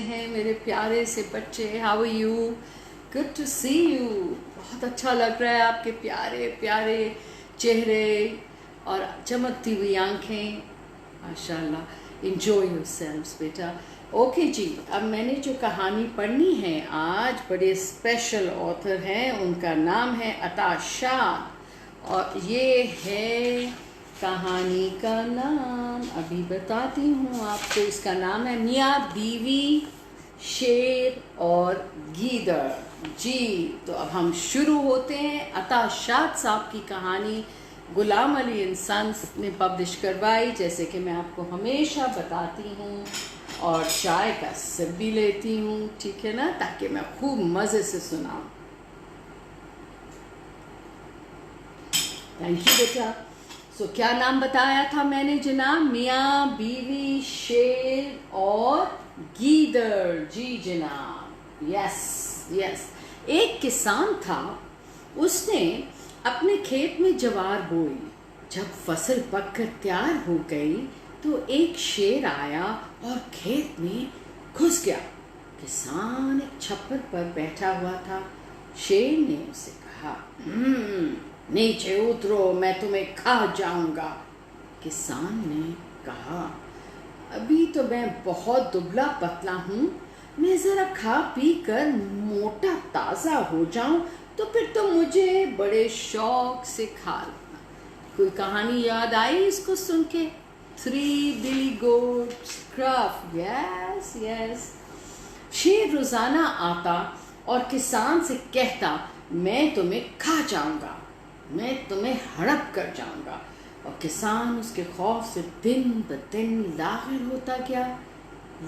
ہیں میرے پیارے سے بچے. How are you? Good to see you. بہت اچھا لگ رہا ہے آپ کے پیارے پیارے چہرے اور چمکتی ہوئی آنکھیں. ماشاء اللہ. انجوائے یور سیلفس بیٹا. اوکے جی، اب میں نے جو کہانی پڑھنی ہے آج، بڑے اسپیشل آتھر ہیں، ان کا نام ہے عطا شاد، اور یہ ہے کہانی کا نام ابھی بتاتی ہوں آپ کو. اس کا نام ہے میاں بیوی شیر اور گیدڑ. جی تو اب ہم شروع ہوتے ہیں. عطا شاد صاحب کی کہانی غلام علی اینڈ سنس نے پبلش کروائی، جیسے کہ میں آپ کو ہمیشہ بتاتی ہوں، اور چائے کا سپ بھی لیتی ہوں، ٹھیک ہے نا، تاکہ میں خوب مزے سے سناؤں. تھینک یو بیٹا. سو کیا نام بتایا تھا میں نے جناب؟ میاں بیوی شیر اور گیدڑ. جی جناب، یس یس. ایک کسان تھا، اس نے اپنے کھیت میں جوار بوئی. جب فصل پک کر تیار ہو گئی تو ایک شیر آیا اور کھیت میں گھس گیا. کسان ایک چھپر پر بیٹھا ہوا تھا. شیر نے اسے کہا، نیچے اترو، میں تمہیں کھا جاؤں گا. کسان نے کہا، ابھی تو میں بہت دبلا پتلا ہوں، میں ذرا کھا پی کر موٹا تازہ ہو جاؤں تو پھر تو مجھے بڑے شوق سے کھا لینا. کوئی کہانی یاد آئی اس کو سن کے؟ 3 بلی گوٹس کرافٹ. یس یس. شیر روزانہ آتا اور کسان سے کہتا، میں تمہیں کھا جاؤں گا، میں تمہیں ہڑپ کر جاؤں گا. اور کسان اس کے خوف سے دن بدن لاغر ہوتا گیا.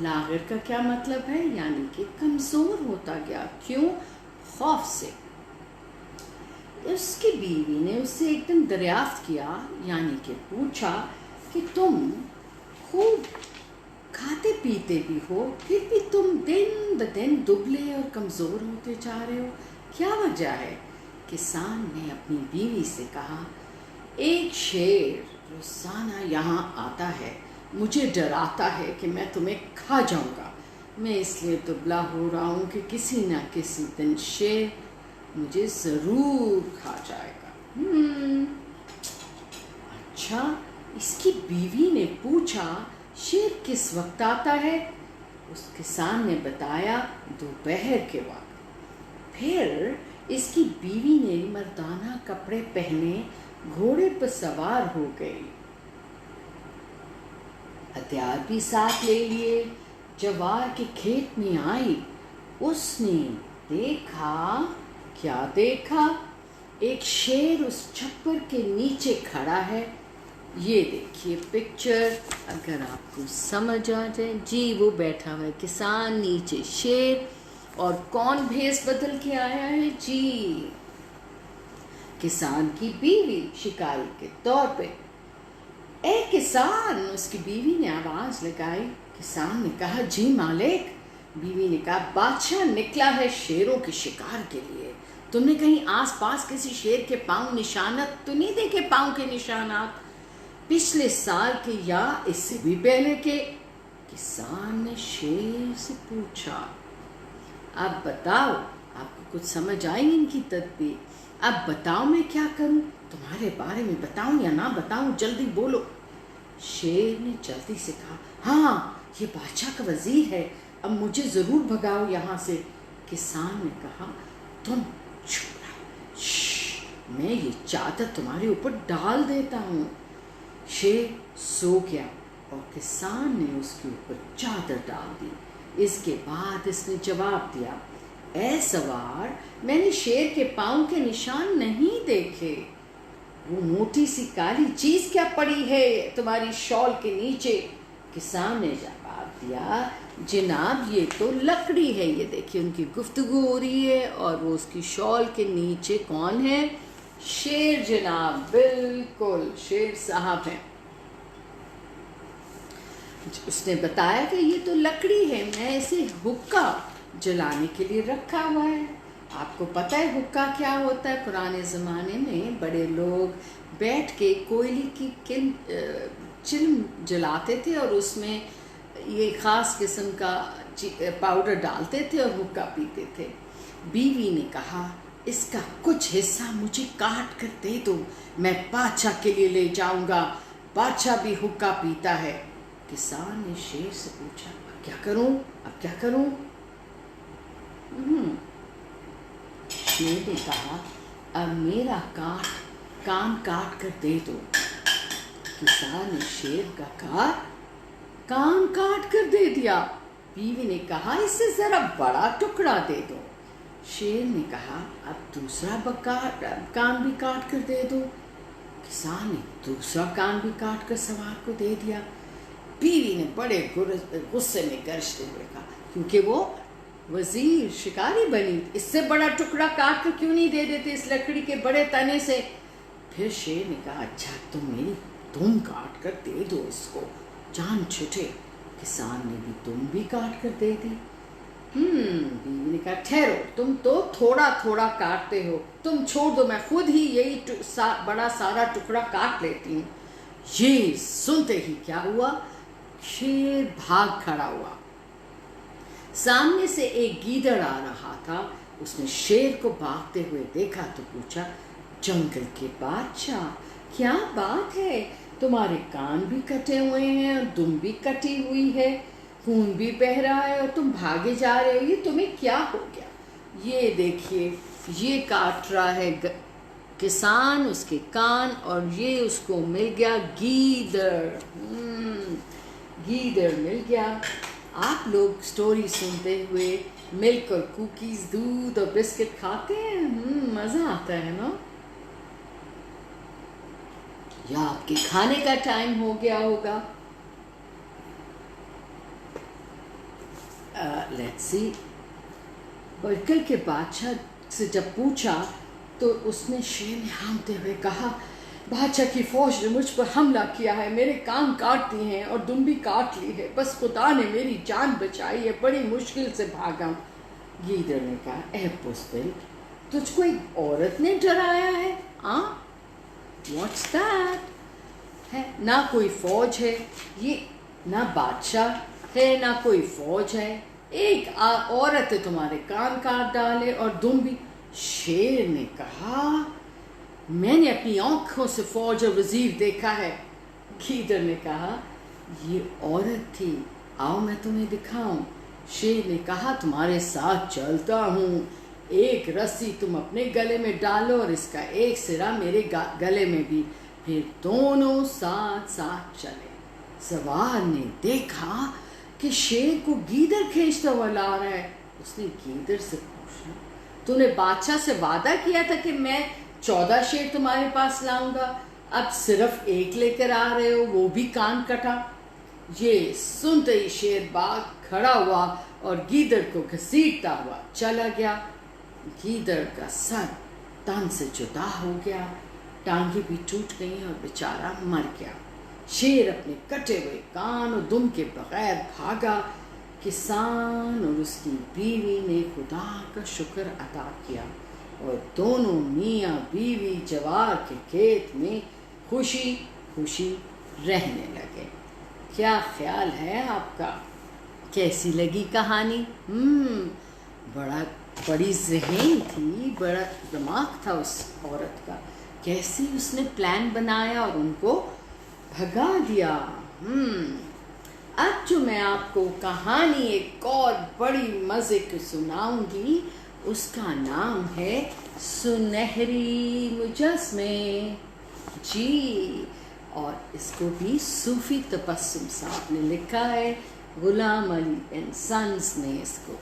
لاغر کا کیا مطلب ہے؟ یعنی کہ کمزور ہوتا گیا. کیوں؟ خوف سے. اس کی بیوی نے اس سے ایک دن دریافت کیا، یعنی کہ پوچھا کہ تم خوب کھاتے پیتے بھی ہو، پھر بھی تم دن بدن دبلے اور کمزور ہوتے جا رہے ہو، کیا وجہ ہے؟ کسان نے اپنی بیوی سے کہا، ایک شیر روزانہ یہاں آتا ہے، مجھے ڈراتا ہے کہ میں تمہیں کھا جاؤں گا. میں اس لیے دبلا ہو رہا ہوں کہ کسی نہ کسی دن شیر مجھے ضرور کھا جائے گا. اچھا. اس کی بیوی نے پوچھا، شیر کس وقت آتا ہے؟ اس کسان نے بتایا، دوپہر کے وقت. پھر اس کی بیوی نے مردانہ کپڑے پہنے گھوڑے پر سوار ہو گئی، ہتھیار بھی ساتھ لے لیے. جوار کے کھیت میں آئی. اس نے دیکھا، کیا دیکھا؟ ایک شیر اس چھپر کے نیچے کھڑا ہے. یہ دیکھیے پکچر، اگر آپ کو سمجھ آ جائے. جی وہ بیٹھا ہوا ہے، کسان نیچے شیر، اور کون بھیس بدل کے آیا ہے؟ جی کسان کی بیوی شکاری کے طور پہ. اے کسان! اس کی بیوی نے آواز لگائی. کسان نے کہا، جی مالک. بیوی نے کہا، بادشاہ نکلا ہے شیروں کے شکار کے لیے. تم نے کہیں آس پاس کسی شیر کے پاؤں نشانات تو نہیں دیکھے؟ پاؤں کے نشانات پچھلے سال کے یا اس سے بھی پہلے کے؟ کسان نے شیر سے پوچھا. اب بتاؤ، آپ کو کچھ سمجھ آئی ان کی تدبیر؟ اب بتاؤ میں کیا کروں؟ تمہارے بارے میں بتاؤں یا نہ بتاؤں؟ جلدی بولو. شیر نے جلدی سے کہا، ہاں یہ بادشاہ کا وزیر ہے، اب مجھے ضرور بھگاؤ یہاں سے. کسان نے کہا، تم چپ رہو، میں یہ چادر تمہارے اوپر ڈال دیتا ہوں. شیر سو گیا اور کسان نے اس کے اوپر چادر ڈال دی. اس کے بعد اس نے جواب دیا، اے سوار، میں نے شیر کے پاؤں کے نشان نہیں دیکھے. وہ موٹی سی کالی چیز کیا پڑی ہے تمہاری شال کے نیچے؟ کسان نے جواب دیا، جناب یہ تو لکڑی ہے. یہ دیکھیے ان کی گفتگو ہو رہی ہے، اور وہ اس کی شال کے نیچے کون ہے؟ شیر جناب. بالکل شیر صاحب ہیں. اس نے بتایا کہ یہ تو لکڑی ہے، میں اسے حکا جلانے کے لیے رکھا ہوا ہے. آپ کو پتہ ہے حکا کیا ہوتا ہے؟ پرانے زمانے میں بڑے لوگ بیٹھ کے کوئلے کی چلم جلاتے تھے، اور اس میں یہ خاص قسم کا पाउडर डालते थे और हुक्का पीते थे। बीवी ने कहा, इसका कुछ हिस्सा मुझे काट कर दे दो, मैं बादशाह के लिए ले जाऊंगा, बादशाह भी हुक्का पीता है। किसान ने शेर से पूछा, अब क्या करूं, अब क्या करूं? शेर ने कहा, अब मेरा कान काट कर दे दो। किसान ने शेर का कान काट कर दे दिया। बीवी ने कहा, इससे जरा बड़ा टुकड़ा दे दो। शेर ने कहा, अब दूसरा कान भी काट कर दे दो। किसान ने दूसरा कान भी काट कर सवार को दे दिया। बीवी ने बड़े गुस्से में गरजते हुए कहा, क्योंकि वो वजीर शिकारी बनी, इससे बड़ा टुकड़ा काट कर क्यों नहीं दे देते इस लकड़ी के बड़े तने से? फिर शेर ने कहा, अच्छा तुम काट कर दे दो इसको, जान छूटे। किसान ने भी तुम भी काट कर दे दी। बीवी ने कहा, ठहरो, तुम तो थोड़ा थोड़ा काटते हो, तुम छोड़ दो, मैं खुद ही यही बड़ा सारा टुकड़ा काट लेती हूँ। ये सुनते ही क्या हुआ, शेर भाग खड़ा हुआ। सामने से एक गीदड़ आ रहा था। उसने शेर को भागते हुए देखा तो पूछा, जंगल के बादशाह, क्या बात है, तुम्हारे कान भी कटे हुए हैं और दुम भी कटी हुई है, खून भी बह रहा है और तुम भागे जा रहे हो, ये तुम्हें क्या हो गया? ये देखिए, ये काट रहा है किसान उसके कान, और ये उसको मिल गया गीदड़। गीदड़ मिल गया। आप लोग स्टोरी सुनते हुए मिल्क और कुकीज, दूध और बिस्किट खाते हैं, मजा आता है ना? या आपके खाने का टाइम हो गया होगा। Let's see. बरकल के बादशाह से जब पूछा तो उसने शेर ने हाँफते हुए कहा, बादशाह की फौज ने मुझ पर हमला किया है, मेरे कान काट दिए हैं और दुम भी काट ली है, बस खुदा ने मेरी जान बचाई है, बड़ी मुश्किल से भागा हूँ। गीदड़ ने कहा, ए बुज़दिल, तुझको एक औरत ने डराया है? What's that? है ना, कोई फौज है, ये ना बादशाह है ना कोई फौज है, एक औरत है तुम्हारे कान काट डाले और दुम भी। शेर ने कहा, मैंने अपनी आंखों से फौज और वजीर देखा है। गीदड़ ने कहा, ये औरत थी, आओ मैं तुम्हें दिखाऊं। शेर ने कहा, तुम्हारे साथ चलता हूँ, एक रस्सी तुम अपने गले में डालो और इसका एक सिरा मेरे गले में भी, फिर दोनों साथ साथ चले। सवार ने देखा कि शेर को गीदड़ खींचता हुआ ला रहा है। उसने गीदड़ से पूछा, तूने बादशाह से वादा किया था कि मैं 14 शेर तुम्हारे पास लाऊंगा, अब सिर्फ एक लेकर आ रहे हो, वो भी कान कटा। ये सुनते ही शेर बाग खड़ा हुआ और गीदड़ को घसीटता हुआ चला गया। गीदड़ का सर तन से जुदा हो गया, टांगे भी टूट गई और बेचारा मर गया। शेर अपने कटे हुए कान और दुम के बगैर भागा। किसान और उसकी बीवी ने खुदा का शुक्र अदा किया और दोनों मियाँ बीवी जवार के खेत में खुशी खुशी रहने लगे। क्या ख्याल है आपका? कैसी लगी कहानी? बड़ी ज़हन थी, बड़ा दिमाग था उस औरत का, कैसे उसने प्लान बनाया और उनको भगा दिया। अब जो मैं आपको कहानी एक और बड़ी मज़े की सुनाऊंगी, उसका नाम है सुनहरी मुजस्मे जी, और इसको भी सूफी तबस्सुम साहब ने लिखा है, गुलाम अली एंड सन्स ने इसको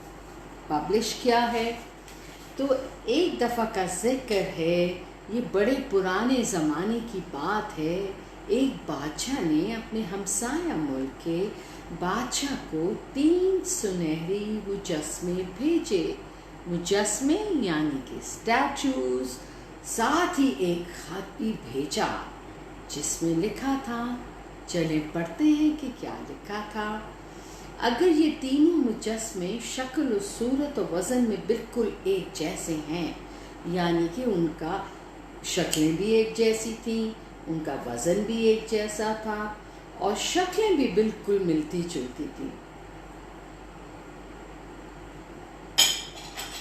पब्लिश किया है। तो एक दफ़ा का जिक्र है, ये बड़े पुराने ज़माने की बात है। एक बादशाह ने अपने हमसाया मुल्क के बादशाह को 3 सुनहरी मुजस्मे भेजे। मुजस्मे यानी कि स्टैचूज, साथ ही एक खत भी भेजा जिसमें लिखा था, चले पढ़ते हैं कि क्या लिखा था। अगर ये तीनों मुजस्मे शक्ल और सूरत और वज़न में बिल्कुल एक जैसे हैं, यानी कि उनका शक्लें भी एक जैसी थी, उनका वज़न भी एक जैसा था और शक्लें भी बिल्कुल मिलती जुलती थी,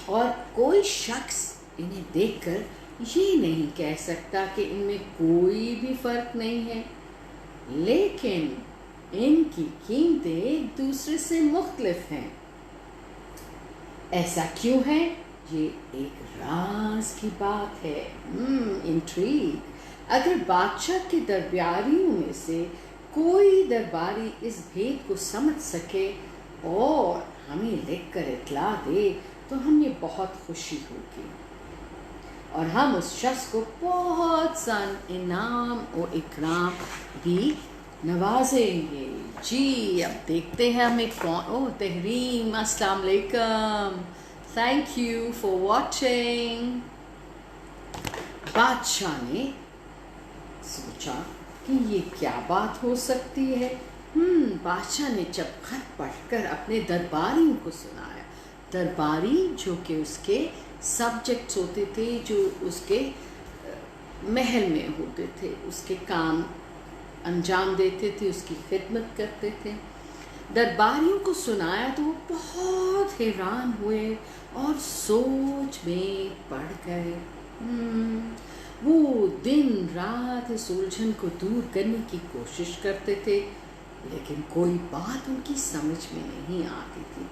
اور کوئی شخص انہیں دیکھ کر یہ نہیں کہہ سکتا کہ ان میں کوئی بھی فرق نہیں ہے، لیکن ان کی قیمتیں ایک دوسرے سے مختلف ہیں۔ ایسا کیوں ہے؟ یہ ایک راز کی بات ہے، انٹریگ۔ اگر بادشاہ کے درباریوں میں سے کوئی درباری اس بھید کو سمجھ سکے اور ہمیں لکھ کر اطلاع دے تو ہمیں بہت خوشی ہوگی، اور ہم اس شخص کو بہت سا انعام و اکرام بھی نوازیں گے۔ جی اب دیکھتے ہیں ہمیں کون۔ تحریم، السلام علیکم، تھینک یو فار واچنگ۔ بادشاہ نے سوچا کہ یہ کیا بات ہو سکتی ہے۔ بادشاہ نے جب خط پڑھ کر اپنے درباریوں کو سنایا، درباری جو کہ اس کے سبجیکٹس ہوتے تھے، جو اس کے محل میں ہوتے تھے، اس کے کام انجام دیتے تھے، اس کی خدمت کرتے تھے، درباریوں کو سنایا تو وہ بہت حیران ہوئے اور سوچ میں پڑ گئے۔ وہ دن رات اس الجھن کو دور کرنے کی کوشش کرتے تھے، لیکن کوئی بات ان کی سمجھ میں نہیں آتی تھی۔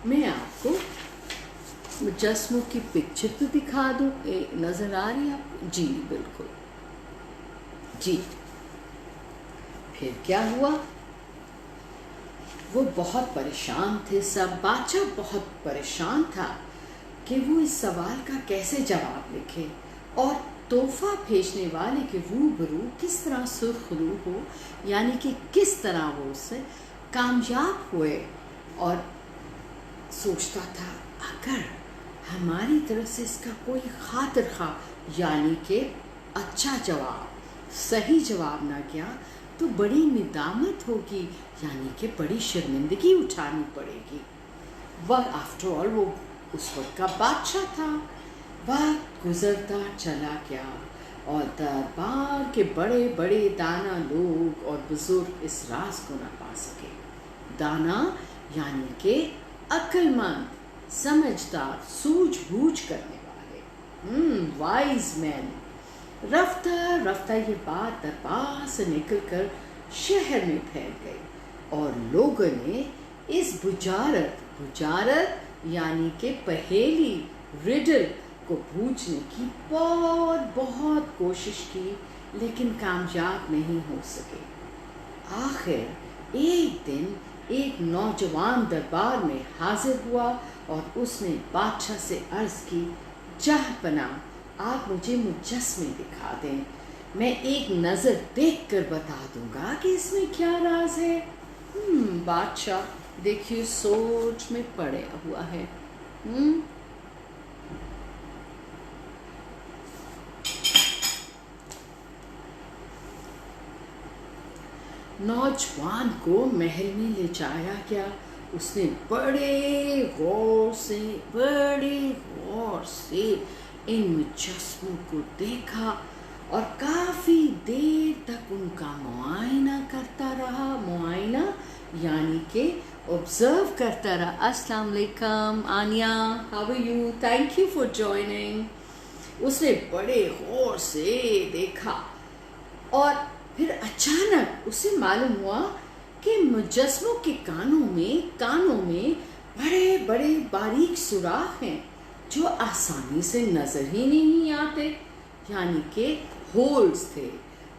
میں آپ کو مجسموں کی پکچر تو دکھا دوں، نظر آ رہی ہے آپ کو؟ جی بالکل، جی۔ پھر کیا ہوا؟ وہ بہت پریشان تھے سب، بادشاہ بہت پریشان تھا کہ وہ اس سوال کا کیسے جواب لکھے، اور تحفہ بھیجنے والے کے روبرو کس طرح سرخ رو ہو، یعنی کہ کس طرح وہ اس سے کامیاب ہوئے۔ اور سوچتا تھا اگر ہماری طرف سے اس کا کوئی خاطر خواہ یعنی کہ اچھا جواب، صحیح جواب نہ کیا تو بڑی ندامت ہوگی، یعنی کہ بڑی شرمندگی اٹھانی پڑے گی۔ آفٹر آل وہ اس وقت کا بادشاہ تھا۔ وقت گزرتا چلا گیا اور دربار کے بڑے بڑے دانا لوگ اور بزرگ اس راز کو نہ پا سکے۔ دانا یعنی کہ عقل مند، سمجھدار، سوجھ بوجھ کرنے والے، وائز مین۔ رفتہ رفتہ یہ بات دربار سے نکل کر شہر میں پھیل گئی اور لوگوں نے اس بجارت یعنی کہ پہیلی، ریڈل کو بوجھنے کی بہت کوشش کی، لیکن کامیاب نہیں ہو سکے۔ آخر ایک دن ایک نوجوان دربار میں حاضر ہوا اور اس نے بادشاہ سے عرض کی، جاہ پناہ آپ مجھے مجسمے دکھا دیں، میں ایک نظر دیکھ کر بتا دوں گا کہ اس میں کیا راز ہے۔ بادشاہ دیکھیے سوچ میں پڑے ہوا ہے۔ نوجوان کو محل میں لے جایا گیا۔ اس نے بڑے غور سے ان مجسموں کو دیکھا اور کافی دیر تک ان کا معائنہ کرتا رہا۔ معائنہ یعنی کہ آبزرو کرتا رہا۔ السلام علیکم Anya, how are you? Thank you for joining. اس نے بڑے غور سے دیکھا اور پھر اچانک اسے معلوم ہوا کہ مجسموں کے کانوں میں بڑے بڑے باریک سوراخ ہیں جو آسانی سے نظر ہی نہیں آتے، یعنی کہ ہولز تھے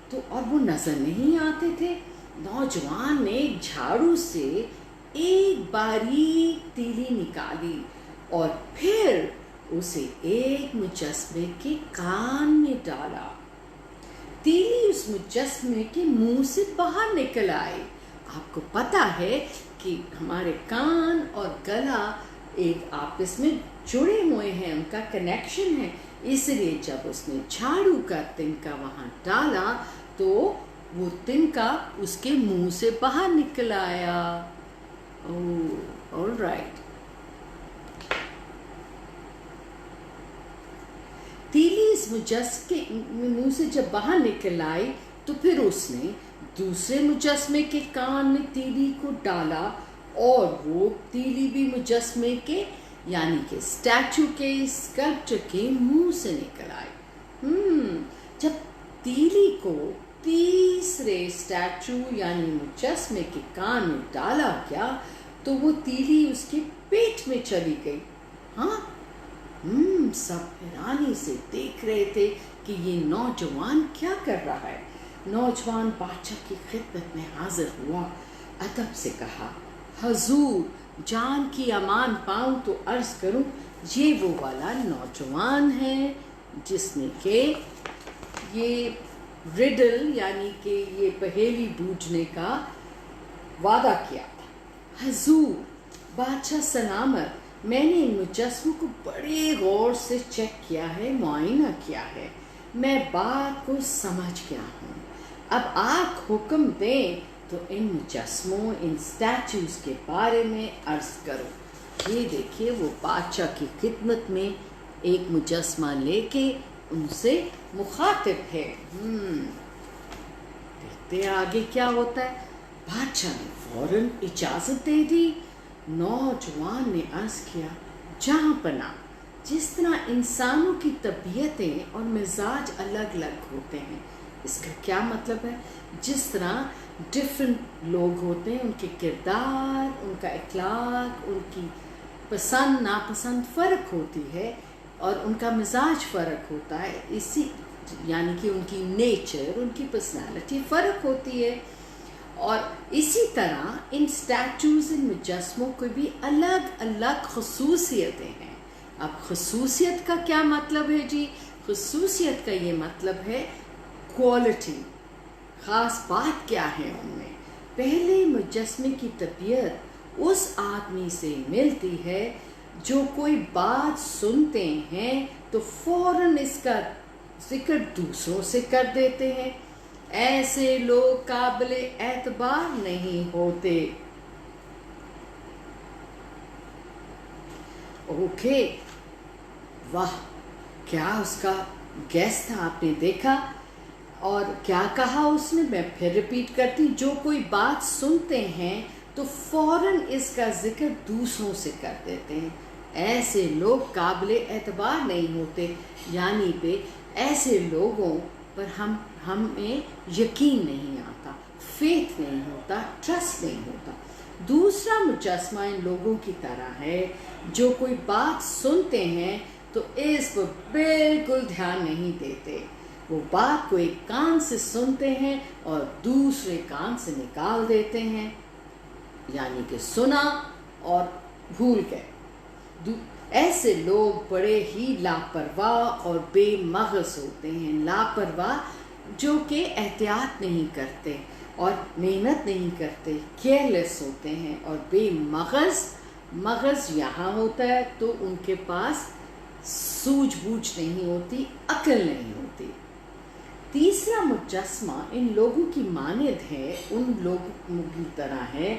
تو، اور وہ نظر نہیں آتے تھے۔ نوجوان نے جھاڑو سے ایک باریک تیلی نکالی اور پھر اسے ایک مجسمے کے کان میں ڈالا۔ تیلی اس مجسمے کے منہ سے باہر نکل آئی۔ آپ کو پتہ ہے کہ ہمارے کان اور گلا ایک آپس میں جڑے ہوئے ہیں، ان کا کنیکشن ہے، اس لیے جب اس نے جھاڑو کا تنکا وہاں ڈالا تو وہ تنکا اس کے منہ سے باہر نکل آیا۔ All right. تیلی اس مجسمے کے منہ سے جب باہر نکل آئی تو پھر اس نے دوسرے مجسمے کے کان میں تیلی کو ڈالا اور وہ تیلی بھی مجسمے کے यानी कि स्टैचू के, स्कल्पचर के मुंह से निकल आई। जब तीली को तीसरे स्टैचू यानी मुजस्मे के कान में डाला गया तो वो तीली उसके पेट में चली गई। हाँ, सब हैरानी से देख रहे थे कि ये नौजवान क्या कर रहा है। नौजवान बादशाह की खिदमत में हाजिर हुआ, अदब से कहा, हजूर, जान की अमान पाऊं तो अर्ज करूं, ये वो वाला नौजवान है जिसने के ये रिडल यानी कि ये पहेली बूझने का वादा किया था। हजूर, बादशाह सलामत, मैंने इन मुजस्मों को बड़े गौर से चेक किया है, मुआयना किया है, मैं बात को समझ गया हूँ। अब आप हुक्म दें तो इन मुजस्मों, इन स्टैचूज के बारे में अर्ज करो। ये देखिए, वो बादशाह की खिदमत में एक मुजस्मा लेके उनसे मुखातिब है। देखते आगे क्या होता है। बादशाह ने फौरन इजाजत दे दी। नौजवान ने अर्ज किया, जहाँ पना, जिस तरह इंसानों की तबीयतें और मिजाज अलग अलग होते हैं, इसका क्या मतलब है, जिस तरह डिफरेंट लोग होते हैं, उनके किरदार, उनका इखलाक, उनकी पसंद नापसंद फ़र्क होती है और उनका मिजाज फ़र्क होता है, इसी यानी कि उनकी नेचर, उनकी पर्सनालिटी फ़र्क होती है। और इसी तरह इन स्टैचूज़, इन मुजस्मों को भी अलग अलग खसूसियतें हैं। अब खसूसियत का क्या मतलब है जी? खसूसियत का ये मतलब है क्वालिटी, ख़ास बात क्या है उनमें। पहले मुजस्मे की तबीयत उस आदमी से मिलती है जो कोई बात सुनते हैं तो फौरन इसका जिक्र दूसरों से कर देते हैं। ऐसे लोग काबिल एतबार नहीं होते। ओके, वाह, क्या उसका गैस था, आपने देखा। और क्या कहा उसने, मैं फिर रिपीट करती, जो कोई बात सुनते हैं तो फौरन इसका जिक्र दूसरों से कर देते हैं। ऐसे लोग काबिल एतबार नहीं होते, यानी पे ऐसे लोगों पर हमें यकीन नहीं आता, फेथ नहीं होता, ट्रस्ट नहीं होता। दूसरा मुजस्मा इन लोगों की तरह है जो कोई बात सुनते हैं तो इस पर बिल्कुल ध्यान नहीं देते। वो बात को एक कान से सुनते हैं और दूसरे कान से निकाल देते हैं, यानी कि सुना और भूल गए। ऐसे लोग बड़े ही लापरवाह और बेमगज़ होते हैं। लापरवाह जो कि एहतियात नहीं करते और मेहनत नहीं करते, केयरलेस होते हैं। और बेमगज़, मगज़ यहाँ होता है तो उनके पास सूझबूझ नहीं होती, अक्ल नहीं होती। तीसरा मुजस्मा इन लोगों की मानद है, उन लोगों की तरह है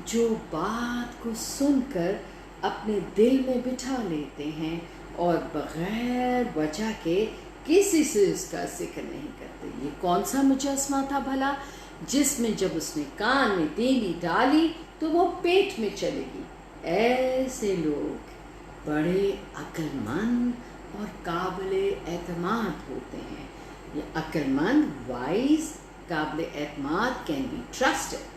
जो बात को सुनकर अपने दिल में बिठा लेते हैं और बग़ैर वजह के किसी से इसका जिक्र नहीं करते। ये कौन सा मुजस्मा था भला, जिसमें जब उसने कान में तीली डाली तो वो पेट में चलेगी? ऐसे लोग बड़े अक्लमंद और काबिल एतमाद होते हैं। ये अक्लमंद, वाइज, काबिल एतमाद, कैन बी ट्रस्टेड।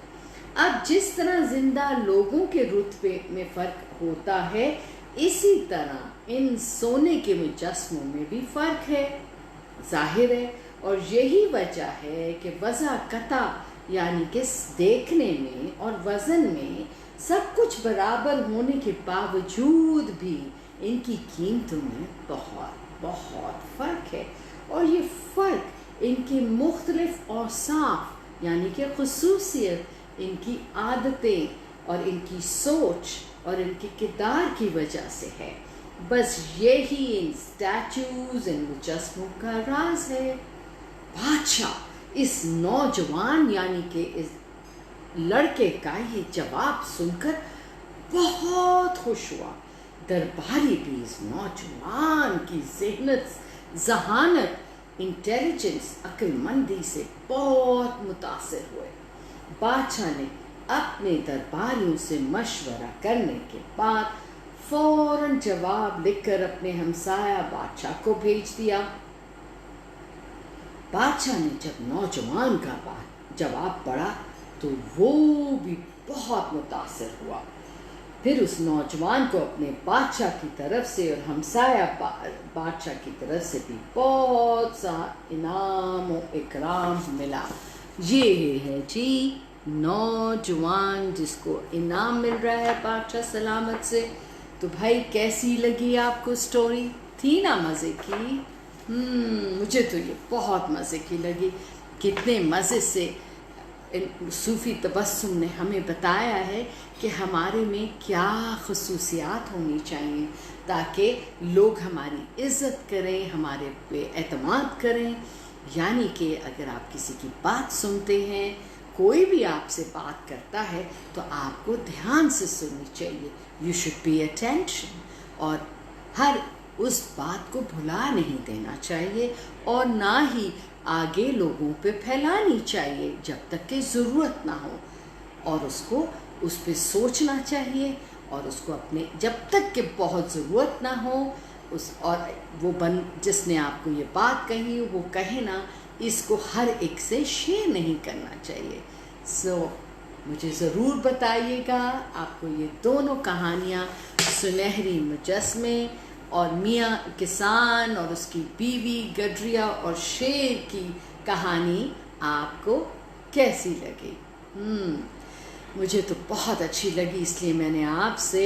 अब जिस तरह जिंदा लोगों के रुतबे में फ़र्क होता है, इसी तरह इन सोने के मुजस्मों में भी फ़र्क है, जाहिर है। और यही वजह है कि वज़ाक़ता यानी कि देखने में और वज़न में सब कुछ बराबर होने के बावजूद भी इनकी कीमतों में बहुत बहुत फ़र्क है। और ये फ़र्क इनके मुख्तलिफ औसाफ यानी कि ख़ुसूसियत, इनकी आदतें और इनकी सोच और इनके किरदार की वजह से है। बस यही इन स्टैचूज़, इन मुजस्मों का राज है। बादशाह इस नौजवान यानी कि इस लड़के का ये जवाब सुनकर बहुत खुश हुआ। दरबारी भी इस नौजवान की जहानत, इंटेलिजेंस, अक्लमंदी से बहुत मुतासिर हुए। बादशाह ने अपने दरबारियों से मशवरा करने के बाद फौरन जवाब लिखकर अपने हमसाया बादशाह को भेज दिया। बादशाह ने जब नौजवान का जवाब पढ़ा तो वो भी बहुत मुतासिर हुआ। फिर उस नौजवान को अपने बादशाह की तरफ से और हमसाया बादशाह की तरफ से भी बहुत सा इनाम और इकराम मिला। ये है जी नौजवान जिसको इनाम मिल रहा है बादशाह सलामत से। तो भाई कैसी लगी आपको स्टोरी? थी ना मज़े की? मुझे तो ये बहुत मज़े की लगी। कितने मज़े से सूफ़ी तबस्सुम ने हमें बताया है कि हमारे में क्या ख़ुसूसियात होनी चाहिए ताकि लोग हमारी इज़्ज़त करें, हमारे पे एतमाद करें। यानी कि अगर आप किसी की बात सुनते हैं, कोई भी आपसे बात करता है तो आपको ध्यान से सुननी चाहिए। यू शुड पे अटेंशन, और हर उस बात को भुला नहीं देना चाहिए और ना ही आगे लोगों पे फैलानी चाहिए जब तक कि ज़रूरत ना हो, और उसको उस पर सोचना चाहिए और उसको अपने जब तक कि बहुत ज़रूरत ना हो उस और वो जिसने आपको ये बात कही वो कहे ना, इसको हर एक से शेयर नहीं करना चाहिए। मुझे ज़रूर बताइएगा आपको ये दोनों कहानियाँ सुनहरी मुजस्मे और मियाँ किसान और उसकी बीवी गडरिया और शेर की कहानी आपको कैसी लगी? मुझे तो बहुत अच्छी लगी, इसलिए मैंने आपसे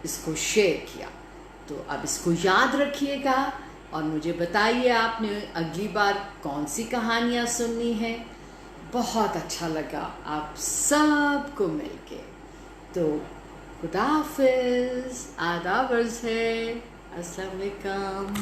इसको शेयर किया। तो अब इसको याद रखिएगा और मुझे बताइए आपने अगली बार कौन सी कहानियाँ सुननी है। बहुत अच्छा लगा आप सबको मिलके। तो खुदा हाफिज़, आदाब अर्ज़ है, अस्सलाम वालेकुम।